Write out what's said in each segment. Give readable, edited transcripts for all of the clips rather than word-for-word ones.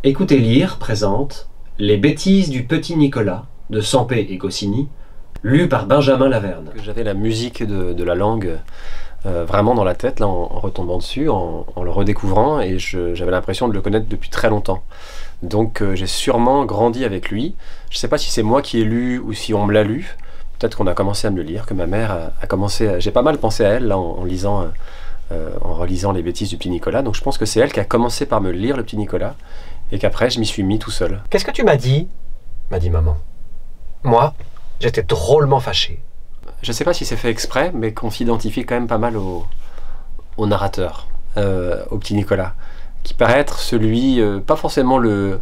Écoutez lire présente Les bêtises du petit Nicolas de Sampé et Goscinny, lu par Benjamin Laverne. J'avais la musique de la langue vraiment dans la tête, là, en retombant dessus, en le redécouvrant, et j'avais l'impression de le connaître depuis très longtemps. Donc j'ai sûrement grandi avec lui. Je ne sais pas si c'est moi qui ai lu ou si on me l'a lu. Peut-être qu'on a commencé à me le lire, que ma mère a commencé à... J'ai pas mal pensé à elle là, en relisant Les bêtises du petit Nicolas. Donc je pense que c'est elle qui a commencé par me lire le petit Nicolas, et qu'après je m'y suis mis tout seul. Qu'est-ce que tu m'as dit? M'a dit maman. Moi, j'étais drôlement fâché. Je sais pas si c'est fait exprès, mais qu'on s'identifie quand même pas mal au narrateur, au petit Nicolas, qui paraît être celui, pas forcément le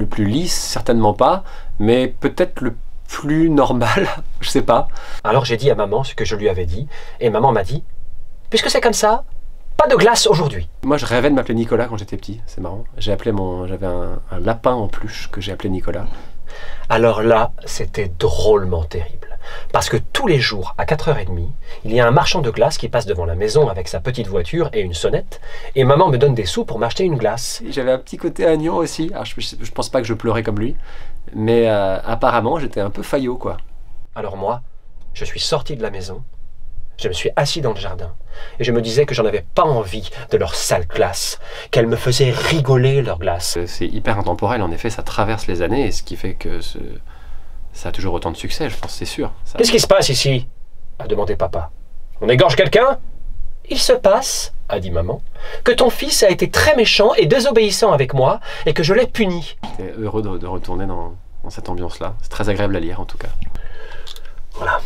plus lisse, certainement pas, mais peut-être le plus normal, je sais pas. Alors j'ai dit à maman ce que je lui avais dit, et maman m'a dit, puisque c'est comme ça, pas de glace aujourd'hui. Moi je rêvais de m'appeler Nicolas quand j'étais petit, c'est marrant. J'avais un lapin en peluche que j'ai appelé Nicolas. Alors là, c'était drôlement terrible. Parce que tous les jours, à 4h30, il y a un marchand de glace qui passe devant la maison avec sa petite voiture et une sonnette, et maman me donne des sous pour m'acheter une glace. J'avais un petit côté agneau aussi. Alors, je pense pas que je pleurais comme lui, mais apparemment j'étais un peu faillot, quoi. Alors moi, je suis sorti de la maison, je me suis assis dans le jardin, et je me disais que j'en avais pas envie de leur sale glace, qu'elles me faisaient rigoler leur glace. C'est hyper intemporel, en effet, ça traverse les années, et ce qui fait que ça a toujours autant de succès, je pense, c'est sûr. Qu'est-ce qui se passe ici? A demandé papa. On égorge quelqu'un? Il se passe, a dit maman, que ton fils a été très méchant et désobéissant avec moi, et que je l'ai puni. J'étais heureux de retourner dans cette ambiance-là. C'est très agréable à lire, en tout cas. Voilà.